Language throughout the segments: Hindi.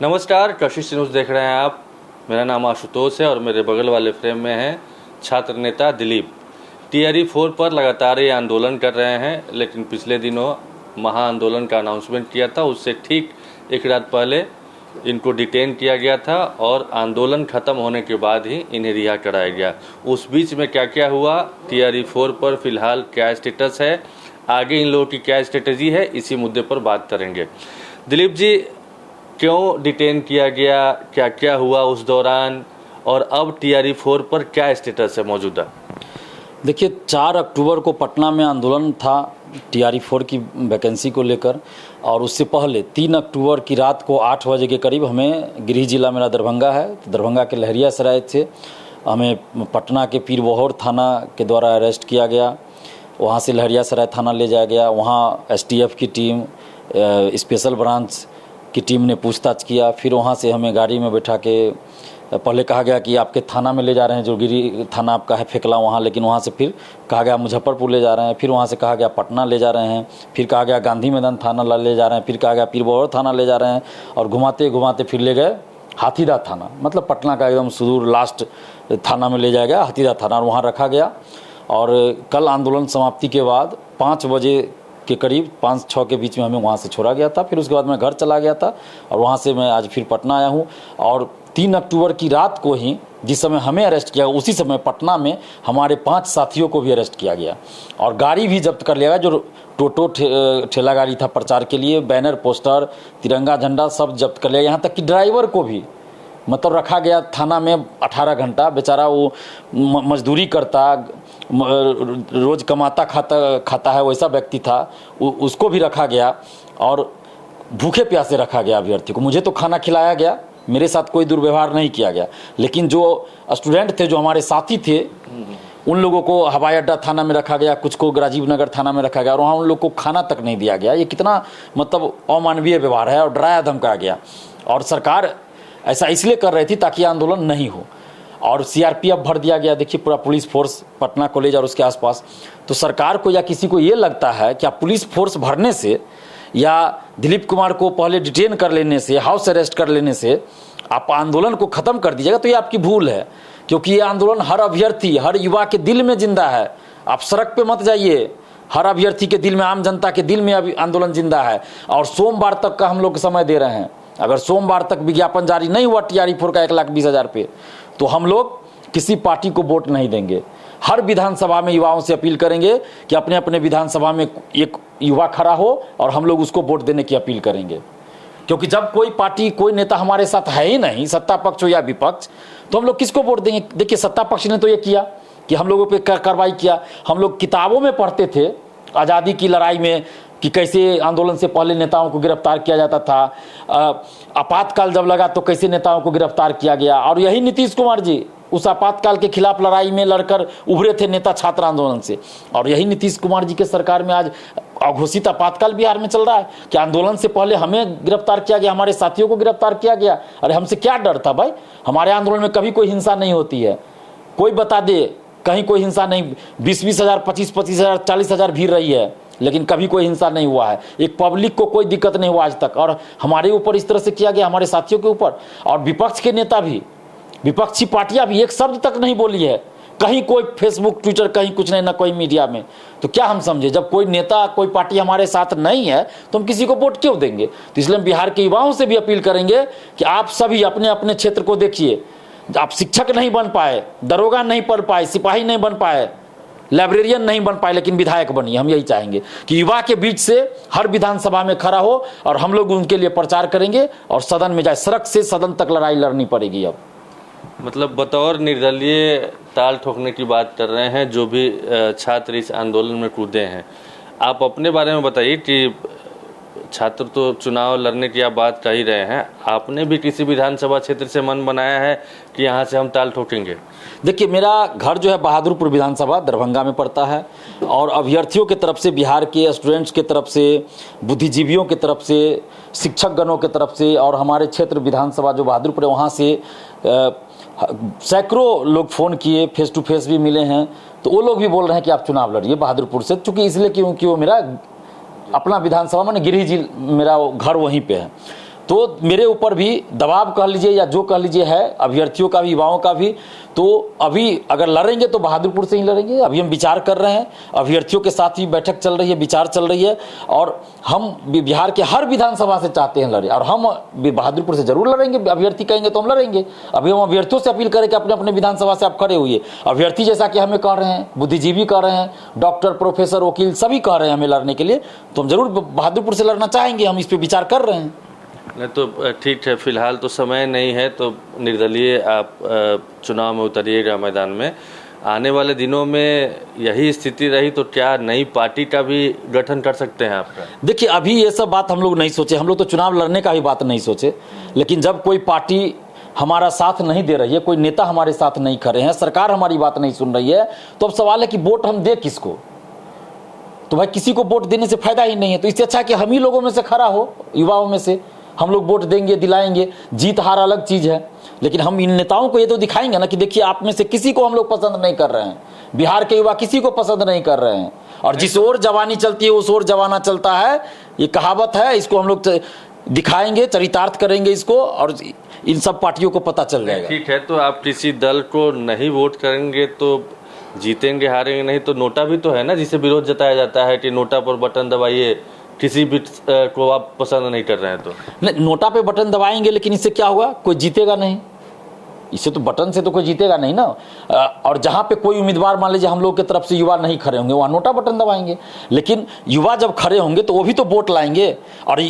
नमस्कार, कशिश न्यूज़ देख रहे हैं आप। मेरा नाम आशुतोष है और मेरे बगल वाले फ्रेम में हैं छात्र नेता दिलीप। टीआरई 4 पर लगातार ये आंदोलन कर रहे हैं, लेकिन पिछले दिनों महा आंदोलन का अनाउंसमेंट किया था, उससे ठीक एक रात पहले इनको डिटेन किया गया था और आंदोलन ख़त्म होने के बाद ही इन्हें रिहा कराया गया। उस बीच में क्या क्या हुआ, टीआरई 4 पर फिलहाल क्या स्टेटस है, आगे इन लोगों की क्या स्ट्रेटजी है, इसी मुद्दे पर बात करेंगे। दिलीप जी, क्यों डिटेन किया गया, क्या क्या हुआ उस दौरान, और अब टीआरई 4 पर क्या स्टेटस है मौजूदा? देखिए, 4 अक्टूबर को पटना में आंदोलन था टीआरई 4 की वैकेंसी को लेकर, और उससे पहले 3 अक्टूबर की रात को 8 बजे के करीब हमें, गृह जिला मेरा दरभंगा है, तो दरभंगा के लहरियासराय थे, हमें पटना के पीरबहोर थाना के द्वारा अरेस्ट किया गया। वहाँ से लहरियासराय थाना ले जाया गया। वहाँ एसटीएफ की टीम, स्पेशल ब्रांच की टीम ने पूछताछ किया। फिर वहाँ से हमें गाड़ी में बैठा के पहले कहा गया कि आपके थाना में ले जा रहे हैं, जो गिरी थाना आपका है फेकला वहाँ, लेकिन वहाँ से फिर कहा गया मुजफ्फरपुर ले जा रहे हैं, फिर वहाँ से कहा गया पटना ले जा रहे हैं, फिर कहा गया गांधी मैदान थाना ले जा रहे हैं, फिर कहा गया पीरबहोर थाना ले जा रहे हैं, और घुमाते घुमाते फिर ले गए हाथीदह थाना, मतलब पटना का एकदम सुदूर लास्ट थाना में ले जाया गया, हाथीदह थाना, और वहाँ रखा गया। और कल आंदोलन समाप्ति के बाद 5 बजे के करीब, 5-6 के बीच में हमें वहाँ से छोड़ा गया था। फिर उसके बाद मैं घर चला गया था और वहाँ से मैं आज फिर पटना आया हूँ। और 3 अक्टूबर की रात को ही, जिस समय हमें अरेस्ट किया, उसी समय पटना में हमारे 5 साथियों को भी अरेस्ट किया गया और गाड़ी भी जब्त कर लिया गया, जो टोटो ठेला गाड़ी था प्रचार के लिए, बैनर, पोस्टर, तिरंगा झंडा सब जब्त कर लिया। यहाँ तक कि ड्राइवर को भी मतलब रखा गया थाना में 18 घंटा। बेचारा वो मजदूरी करता, रोज़ कमाता खाता है, वैसा व्यक्ति था, उसको भी रखा गया और भूखे प्यासे रखा गया अभ्यर्थी को। मुझे तो खाना खिलाया गया, मेरे साथ कोई दुर्व्यवहार नहीं किया गया, लेकिन जो स्टूडेंट थे, जो हमारे साथी थे, उन लोगों को हवाई अड्डा थाना में रखा गया, कुछ को राजीव नगर थाना में रखा गया और वहाँ उन लोग को खाना तक नहीं दिया गया। ये कितना मतलब अमानवीय व्यवहार है, और डराया धमकाया गया। और सरकार ऐसा इसलिए कर रही थी ताकि आंदोलन नहीं हो, और सीआरपीएफ भर दिया गया। देखिए, पूरा पुलिस फोर्स पटना कॉलेज और उसके आसपास। तो सरकार को या किसी को ये लगता है कि आप पुलिस फोर्स भरने से या दिलीप कुमार को पहले डिटेन कर लेने से, हाउस अरेस्ट कर लेने से आप आंदोलन को ख़त्म कर दीजिएगा, तो ये आपकी भूल है। क्योंकि ये आंदोलन हर अभ्यर्थी, हर युवा के दिल में जिंदा है। आप सड़क पे मत जाइए, हर अभ्यर्थी के दिल में, आम जनता के दिल में अभी आंदोलन जिंदा है। और सोमवार तक का हम लोग समय दे रहे हैं। अगर सोमवार तक विज्ञापन जारी नहीं हुआ टीआरई 4 का 1,20,000 पे, तो हम लोग किसी पार्टी को वोट नहीं देंगे। हर विधानसभा में युवाओं से अपील करेंगे कि अपने अपने विधानसभा में एक युवा खड़ा हो और हम लोग उसको वोट देने की अपील करेंगे। क्योंकि जब कोई पार्टी, कोई नेता हमारे साथ है ही नहीं, सत्ता पक्ष हो या विपक्ष, तो हम लोग किसको वोट देंगे? देखिए, सत्ता पक्ष ने तो ये किया कि हम लोगों पे कार्रवाई किया। हम लोग किताबों में पढ़ते थे आज़ादी की लड़ाई में कि कैसे आंदोलन से पहले नेताओं को गिरफ्तार किया जाता था, आपातकाल जब लगा तो कैसे नेताओं को गिरफ्तार किया गया। और यही नीतीश कुमार जी उस आपातकाल के खिलाफ लड़ाई में लड़कर उभरे थे नेता छात्र आंदोलन से। और यही नीतीश कुमार जी के सरकार में आज अघोषित आपातकाल बिहार में चल रहा है कि आंदोलन से पहले हमें गिरफ्तार किया गया, हमारे साथियों को गिरफ्तार किया गया। अरे हमसे क्या डर था भाई? हमारे आंदोलन में कभी कोई हिंसा नहीं होती है। कोई बता दे कहीं कोई हिंसा नहीं। 20-20 हज़ार, 25-25 हज़ार, 40 हज़ार भीड़ रही है, लेकिन कभी कोई हिंसा नहीं हुआ है। एक पब्लिक को कोई दिक्कत नहीं हुआ आज तक। और हमारे ऊपर इस तरह से किया गया, हमारे साथियों के ऊपर। और विपक्ष के नेता भी, विपक्षी पार्टियां भी एक शब्द तक नहीं बोली है। कहीं कोई फेसबुक, ट्विटर, कहीं कुछ नहीं, ना कोई मीडिया में। तो क्या हम समझे, जब कोई नेता, कोई पार्टी हमारे साथ नहीं है तो हम किसी को वोट क्यों देंगे? तो इसलिए हम बिहार के युवाओं से भी अपील करेंगे कि आप सभी अपने अपने क्षेत्र को देखिए। आप शिक्षक नहीं बन पाए, दरोगा नहीं बन पाए, सिपाही नहीं बन पाए, लाइब्रेरियन नहीं बन पाए, लेकिन विधायक बनिए। हम यही चाहेंगे कि युवा के बीच से हर विधानसभा में खड़ा हो और हम लोग उनके लिए प्रचार करेंगे और सदन में जाए। सड़क से सदन तक लड़ाई लड़नी पड़ेगी। अब मतलब बतौर निर्दलीय ताल ठोकने की बात कर रहे हैं जो भी छात्र इस आंदोलन में कूदे हैं। आप अपने बारे में बताइए कि छात्र तो चुनाव लड़ने की आप बात कर ही रहे हैं, आपने भी किसी विधानसभा क्षेत्र से मन बनाया है कि यहाँ से हम ताल ठोकेंगे? देखिए, मेरा घर जो है बहादुरपुर विधानसभा दरभंगा में पड़ता है, और अभ्यर्थियों के तरफ से, बिहार के स्टूडेंट्स के तरफ से, बुद्धिजीवियों की तरफ से, शिक्षक गणों की तरफ से, और हमारे क्षेत्र विधानसभा जो बहादुरपुर है वहाँ से सैकड़ों लोग फ़ोन किए, फेस टू फेस भी मिले हैं। तो वो लोग भी बोल रहे हैं कि आप चुनाव लड़िए बहादुरपुर से, चूँकि इसलिए क्योंकि वो मेरा अपना विधानसभा, मैंने गिरिडीह मेरा घर वहीं पे है। तो मेरे ऊपर भी दबाव कह लीजिए या जो कह लीजिए है, अभ्यर्थियों का भी, युवाओं का भी। तो अभी अगर लड़ेंगे तो बहादुरपुर से ही लड़ेंगे। अभी हम विचार कर रहे हैं, अभ्यर्थियों के साथ भी बैठक चल रही है, विचार चल रही है, और हम बिहार के हर विधानसभा से चाहते हैं लड़े, और हम बहादुरपुर से जरूर लड़ेंगे। अभ्यर्थी कहेंगे तो हम लड़ेंगे। अभी हम अभ्यर्थियों से अपील करें कि अपने अपने विधानसभा से आप खड़े हुए। अभ्यर्थी जैसा कि हमें कह रहे हैं, बुद्धिजीवी कह रहे हैं, डॉक्टर, प्रोफेसर, वकील सभी कह रहे हैं हमें लड़ने के लिए, तो हम जरूर बहादुरपुर से लड़ना चाहेंगे। हम इस पर विचार कर रहे हैं। नहीं तो ठीक है, फिलहाल तो समय नहीं है, तो निर्दलीय आप चुनाव में उतरिएगा मैदान में। आने वाले दिनों में यही स्थिति रही तो क्या नई पार्टी का भी गठन कर सकते हैं आपका? देखिए, अभी ये सब बात हम लोग नहीं सोचे। हम लोग तो चुनाव लड़ने का भी बात नहीं सोचे, लेकिन जब कोई पार्टी हमारा साथ नहीं दे रही है, कोई नेता हमारे साथ नहीं खड़े हैं, सरकार हमारी बात नहीं सुन रही है, तो अब सवाल है कि वोट हम दे किसको? तो भाई किसी को वोट देने से फायदा ही नहीं है। तो इससे अच्छा कि हम ही लोगों में से खड़ा हो, युवाओं में से हम लोग वोट देंगे, दिलाएंगे। जीत हार अलग चीज़ है, लेकिन हम इन नेताओं को ये तो दिखाएंगे ना कि देखिए आप में से किसी को हम लोग पसंद नहीं कर रहे हैं, बिहार के युवा किसी को पसंद नहीं कर रहे हैं, और जिस ओर जवानी चलती है उस ओर जवाना चलता है, ये कहावत है। इसको हम लोग दिखाएंगे, चरितार्थ करेंगे इसको, और इन सब पार्टियों को पता चल जाएगा। ठीक है, तो आप किसी दल को नहीं वोट करेंगे तो जीतेंगे, हारेंगे नहीं, तो नोटा भी तो है ना, जिसे विरोध जताया जाता है कि नोटा पर बटन दबाइए, किसी भी को आप पसंद नहीं कर रहे हैं तो नहीं, नोटा पे बटन दबाएंगे, लेकिन इससे क्या होगा? कोई जीतेगा नहीं। इससे तो बटन से तो कोई जीतेगा नहीं ना। और जहाँ पे कोई उम्मीदवार मान लीजिए हम लोग की तरफ से युवा नहीं खड़े होंगे, वहाँ नोटा बटन दबाएंगे। लेकिन युवा जब खड़े होंगे तो वो भी तो वोट लाएंगे, और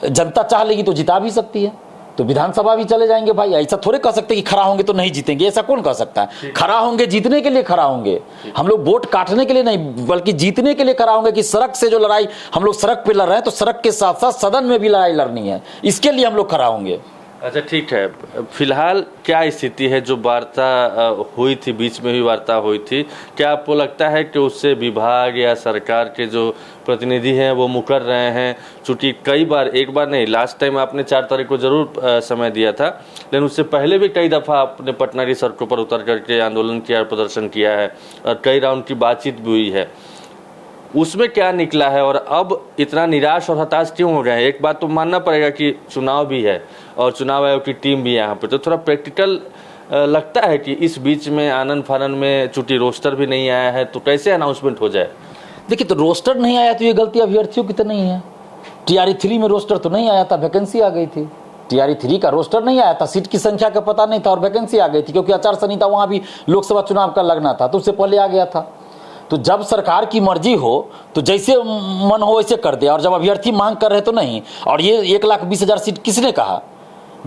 जनता चाह लेगी तो जिता भी सकती है, तो विधानसभा भी चले जाएंगे। भाई ऐसा थोड़े कह सकते कि खड़ा होंगे तो नहीं जीतेंगे, ऐसा कौन कह सकता है? खड़ा होंगे, जीतने के लिए खड़ा होंगे। हम लोग वोट काटने के लिए नहीं, बल्कि जीतने के लिए खड़ा होंगे। कि सड़क से जो लड़ाई हम लोग सड़क पे लड़ रहे हैं, तो सड़क के साथ साथ सदन में भी लड़ाई लड़नी है, इसके लिए हम लोग खड़ा होंगे। अच्छा ठीक है, फिलहाल क्या स्थिति है? जो वार्ता हुई थी, बीच में भी वार्ता हुई थी, क्या आपको लगता है कि उससे विभाग या सरकार के जो प्रतिनिधि हैं वो मुकर रहे हैं? चूँकि कई बार, एक बार नहीं, लास्ट टाइम आपने 4 तारीख को जरूर समय दिया था, लेकिन उससे पहले भी कई दफ़ा आपने पटना की सड़कों पर उतर करके आंदोलन किया, प्रदर्शन किया है, और कई राउंड की बातचीत भी हुई है। उसमें क्या निकला है, और अब इतना निराश और हताश क्यों हो गए हैं? एक बात तो मानना पड़ेगा कि चुनाव भी है और चुनाव आयोग की टीम भी यहाँ पे, तो थोड़ा प्रैक्टिकल लगता है कि इस बीच में आनन फानन में चूंकि रोस्टर भी नहीं आया है, तो कैसे अनाउंसमेंट हो जाए? देखिए, तो रोस्टर नहीं आया तो ये गलती अभ्यर्थियों की तो नहीं है। TRE-3 में रोस्टर तो नहीं आया था, वैकेंसी आ गई थी। TRE-3 का रोस्टर नहीं आया था, सीट की संख्या का पता नहीं था, और वैकेंसी आ गई थी, क्योंकि आचार संहिता वहाँ भी लोकसभा चुनाव का लगना था, तो उससे पहले आ गया था। तो जब सरकार की मर्जी हो तो जैसे मन हो वैसे कर दे, और जब अभ्यर्थी मांग कर रहे तो नहीं। और ये 1,20,000 सीट किसने कहा?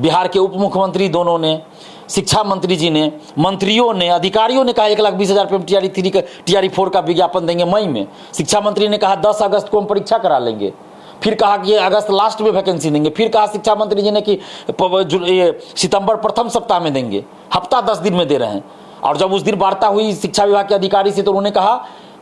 बिहार के उप मुख्यमंत्री दोनों ने, शिक्षा मंत्री जी ने, मंत्रियों ने, अधिकारियों ने कहा 1,20,000 पे हम TRE-4 का विज्ञापन देंगे मई में। शिक्षा मंत्री ने कहा 10 अगस्त को हम परीक्षा करा लेंगे, फिर कहा कि अगस्त लास्ट में वैकेंसी देंगे, फिर कहा शिक्षा मंत्री जी ने कि सितंबर प्रथम सप्ताह में देंगे, हफ्ता 10 दिन में दे रहे हैं। और जब उस दिन वार्ता हुई शिक्षा विभाग के अधिकारी से, तो उन्होंने कहा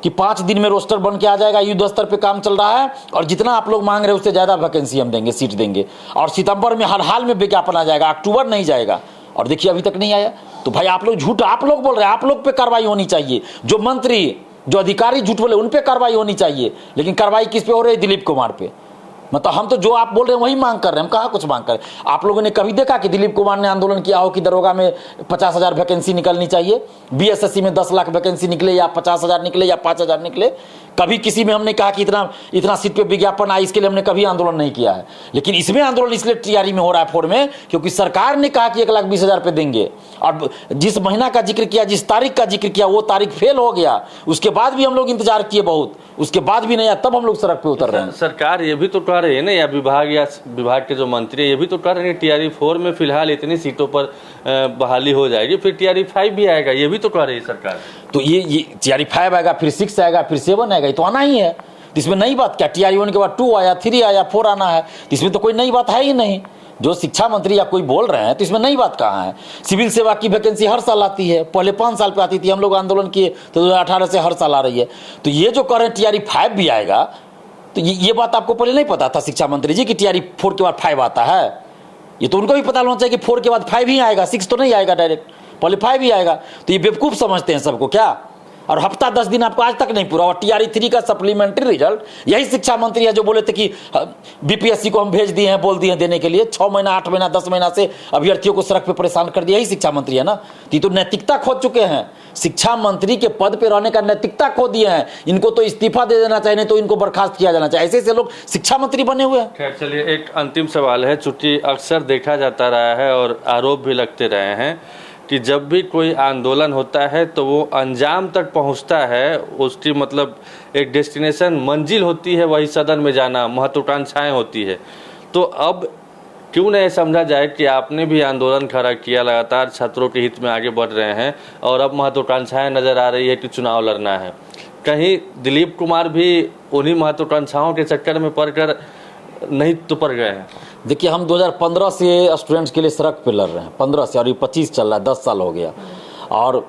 कि 5 दिन में रोस्टर बन के आ जाएगा, युद्ध स्तर पे काम चल रहा है, और जितना आप लोग मांग रहे हैं उससे ज़्यादा वैकेंसी हम देंगे, सीट देंगे, और सितंबर में हर हाल में विज्ञापन आ जाएगा, अक्टूबर नहीं जाएगा। और देखिए अभी तक नहीं आया। तो भाई आप लोग झूठ, आप लोग बोल रहे हैं, आप लोग पे कार्रवाई होनी चाहिए। जो मंत्री, जो अधिकारी झूठ बोले, उन पे कार्रवाई होनी चाहिए, लेकिन कार्रवाई किस पे हो रही है? दिलीप कुमार पे। मतलब हम तो जो आप बोल रहे हैं वही मांग कर रहे हैं, हम कहाँ कुछ मांग कर रहे हैं? आप लोगों ने कभी देखा कि दिलीप कुमार ने आंदोलन किया हो कि दरोगा में 50,000 वैकेंसी निकलनी चाहिए, BSSC में 10 लाख वैकेंसी निकले, या 50,000 निकले, या 5,000 निकले? कभी किसी में हमने कहा कि इतना सीट पे विज्ञापन आए, इसके लिए हमने कभी आंदोलन नहीं किया है। लेकिन इसमें आंदोलन इसलिए TRE में हो रहा है, 4 में, क्योंकि सरकार ने कहा कि 1,20,000 पे देंगे, और जिस महीना का जिक्र किया, जिस तारीख का जिक्र किया, वो तारीख फेल हो गया। उसके बाद भी हम लोग इंतजार किए बहुत, उसके बाद भी नहीं आया, तब हम लोग सड़क पे उतर रहे हैं। सरकार ये भी तो कह रही है ना, या विभाग के जो मंत्री ये भी तो कह रहे हैं TRE-4 में फिलहाल इतनी सीटों पर बहाली हो जाएगी, फिर TRE-5 भी आएगा, ये भी तो कह रही है सरकार। तो ये TRE-5 आएगा, फिर 6 आएगा, फिर 7 आएगा, ये तो आना ही है। इसमें नई बात क्या? TRE-1 के बाद 2 आया, 3 आया, 4 आना है, तो इसमें तो कोई नई बात है ही नहीं। जो शिक्षा मंत्री या कोई बोल रहे हैं तो इसमें नई बात कहाँ है? सिविल सेवा की वैकेंसी हर साल आती है, पहले 5 साल पे आती थी, हम लोग आंदोलन किए तो 2018 से हर साल आ रही है। तो ये जो कह रहे हैं TRE-5 भी आएगा, तो ये बात आपको पहले नहीं पता था शिक्षा मंत्री जी कि TRE-4 के बाद 5 आता है? ये तो उनको भी पता होना चाहिए कि 4 के बाद 5 ही आएगा, 6 तो नहीं आएगा डायरेक्ट, पहले 5 ही आएगा। तो ये बेवकूफ़ समझते हैं सबको क्या? और हफ्ता 10 दिन आपको आज तक नहीं पूरा। और TRE 3 का सप्लीमेंट्री रिजल्ट यही शिक्षा मंत्री है जो बोले थे कि BPSC को हम भेज दिए हैं, बोल दिए हैं देने के लिए। 6 महीना 8 महीना 10 महीना से अभ्यर्थियों को सड़क पे परेशान कर दिया, यही शिक्षा मंत्री है ना। तो ये तो नैतिकता खो चुके हैं, शिक्षा मंत्री के पद पे रहने का नैतिकता खो दिए हैं। इनको तो इस्तीफा दे देना चाहिए, नहीं तो इनको बर्खास्त किया जाना चाहिए। ऐसे ऐसे लोग शिक्षा मंत्री बने हुए हैं। खैर चलिए, एक अंतिम सवाल है, चूंकि अक्सर देखा जाता रहा है और आरोप भी लगते रहे हैं कि जब भी कोई आंदोलन होता है तो वो अंजाम तक पहुंचता है, उसकी मतलब एक डेस्टिनेशन मंजिल होती है, वही सदन में जाना, महत्वाकांक्षाएं होती है। तो अब क्यों नहीं समझा जाए कि आपने भी आंदोलन खड़ा किया, लगातार छात्रों के हित में आगे बढ़ रहे हैं और अब महत्वाकांक्षाएं नज़र आ रही है कि चुनाव लड़ना है। कहीं दिलीप कुमार भी उन्हीं महत्वाकांक्षाओं के चक्कर में पड़कर नहीं तो पड़ गए हैं? देखिए, हम 2015 से स्टूडेंट्स के लिए सड़क पे लड़ रहे हैं, 15 से, और ये 25 चल रहा है, 10 साल हो गया। और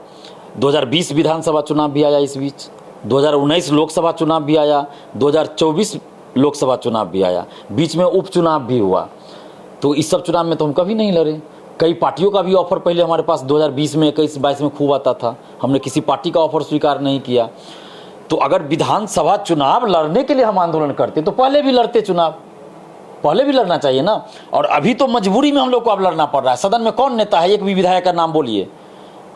2020 विधानसभा चुनाव भी आया, इस बीच 2019 लोकसभा चुनाव भी आया, 2024 लोकसभा चुनाव भी आया, बीच में उपचुनाव भी हुआ। तो इस सब चुनाव में तो हम कभी नहीं लड़े। कई पार्टियों का भी ऑफर पहले हमारे पास 2020 में 21-22 में खूब आता था, हमने किसी पार्टी का ऑफर स्वीकार नहीं किया। तो अगर विधानसभा चुनाव लड़ने के लिए हम आंदोलन करते तो पहले भी लड़ते, चुनाव पहले भी लड़ना चाहिए ना। और अभी तो मजबूरी में हम लोग को अब लड़ना पड़ रहा है। सदन में कौन नेता है? एक भी विधायक का नाम बोलिए,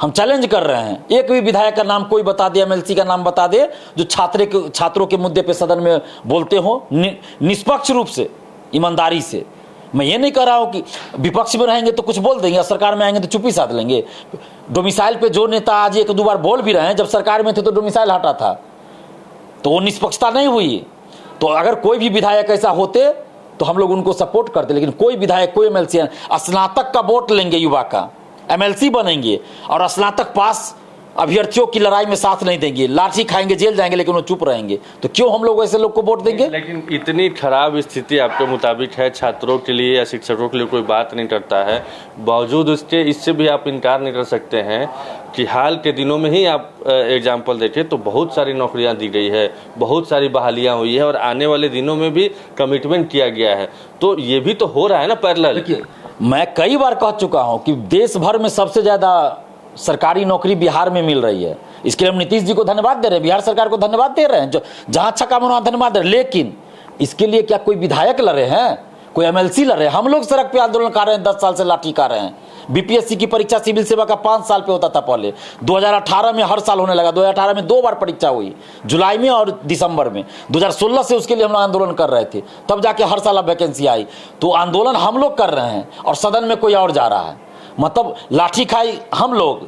हम चैलेंज कर रहे हैं। एक भी विधायक का नाम कोई बता दे, MLC का नाम बता दे जो छात्रों के मुद्दे पे सदन में बोलते हो निष्पक्ष रूप से, ईमानदारी से। मैं ये नहीं कह रहा हूँ कि विपक्ष में रहेंगे तो कुछ बोल देंगे, सरकार में आएंगे तो चुप्पी साध लेंगे। डोमिसाइल पे जो नेता आज 1-2 बार बोल भी रहे हैं, जब सरकार में थे तो डोमिसाइल हटा था, तो वो निष्पक्षता नहीं हुई। तो अगर कोई भी विधायक ऐसा होते तो हम लोग उनको सपोर्ट करते, लेकिन कोई विधायक, कोई MLC, स्नातक का वोट लेंगे युवा का, MLC बनेंगे और स्नातक पास अभ्यर्थियों की लड़ाई में साथ नहीं देंगे, लाठी खाएंगे, जेल जाएंगे, लेकिन वो चुप रहेंगे। तो क्यों हम लोग ऐसे लोग को वोट देंगे? लेकिन इतनी खराब स्थिति आपके मुताबिक है, छात्रों के लिए या शिक्षकों के लिए कोई बात नहीं करता है, बावजूद उसके इससे भी आप इनकार नहीं कर सकते हैं कि हाल के दिनों में ही आप एग्जाम्पल देखें तो बहुत सारी नौकरियां दी गई है, बहुत सारी बहालियां हुई है और आने वाले दिनों में भी कमिटमेंट किया गया है। तो ये भी तो हो रहा है ना पैरेलल। देखिए, मैं कई बार कह चुका हूं कि देश भर में सबसे ज्यादा सरकारी नौकरी बिहार में मिल रही है। इसके लिए हम नीतीश जी को धन्यवाद दे रहे हैं, बिहार सरकार को धन्यवाद दे रहे हैं, जो जहां अच्छा काम हो वहां धन्यवाद दे रहे हैं। लेकिन इसके लिए क्या कोई विधायक लड़े हैं, कोई MLC लड़े? हम लोग सड़क पे आंदोलन कर रहे हैं, 10 साल से लाठी खा रहे हैं। BPSC की परीक्षा सिविल सेवा का 5 साल पे होता था पहले, 2018 में हर साल होने लगा। 2018 में 2 बार परीक्षा हुई, जुलाई में और दिसंबर में। 2016 से उसके लिए हम लोग आंदोलन कर रहे थे, तब जाके हर साल अब वैकेंसी आई। तो आंदोलन हम लोग कर रहे हैं और सदन में कोई और जा रहा है। मतलब लाठी खाई हम लोग,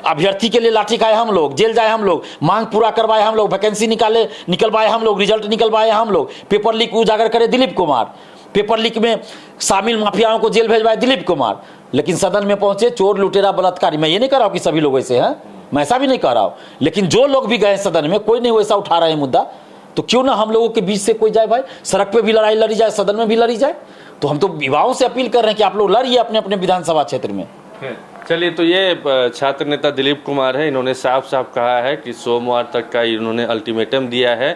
अभ्यर्थी के लिए लाठी खाए हम लोग, जेल जाए हम लोग, मांग पूरा करवाए हम लोग, वैकेंसी निकलवाए हम लोग, रिजल्ट निकलवाए हम लोग, पेपर लीक उजागर करे दिलीप कुमार, पेपर लीक में शामिल माफियाओं को जेल भेजवाए दिलीप कुमार। लेकिन सदन में पहुंचे चोर, लुटेरा, बलात्कारी। मैं ये नहीं कह रहा हूं कि सभी लोग ऐसे हैं, मैं ऐसा भी नहीं कह रहा हूं, लेकिन जो लोग भी गए सदन में, कोई नहीं वैसा उठा रहे हैं मुद्दा। तो क्यों ना हम लोगों के बीच से कोई जाए भाई, सड़क पे भी लड़ाई लड़ी जाए, सदन में भी लड़ी जाए। तो हम तो युवाओं से अपील कर रहे हैं कि आप लोग लड़िए अपने अपने विधानसभा क्षेत्र में। चलिए, तो ये छात्र नेता दिलीप कुमार है, इन्होंने साफ साफ कहा है कि सोमवार तक का इन्होंने अल्टीमेटम दिया है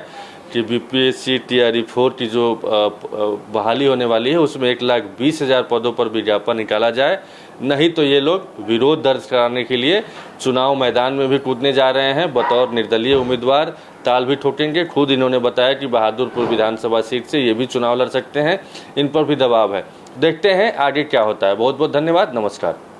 कि BPSC TRE 4 की जो बहाली होने वाली है उसमें 1,20,000 पदों पर विज्ञापन निकाला जाए, नहीं तो ये लोग विरोध दर्ज कराने के लिए चुनाव मैदान में भी कूदने जा रहे हैं। बतौर निर्दलीय उम्मीदवार ताल भी ठोकेंगे। खुद इन्होंने बताया कि बहादुरपुर विधानसभा सीट से ये भी चुनाव लड़ सकते हैं, इन पर भी दबाव है। देखते हैं आगे क्या होता है। बहुत बहुत धन्यवाद, नमस्कार।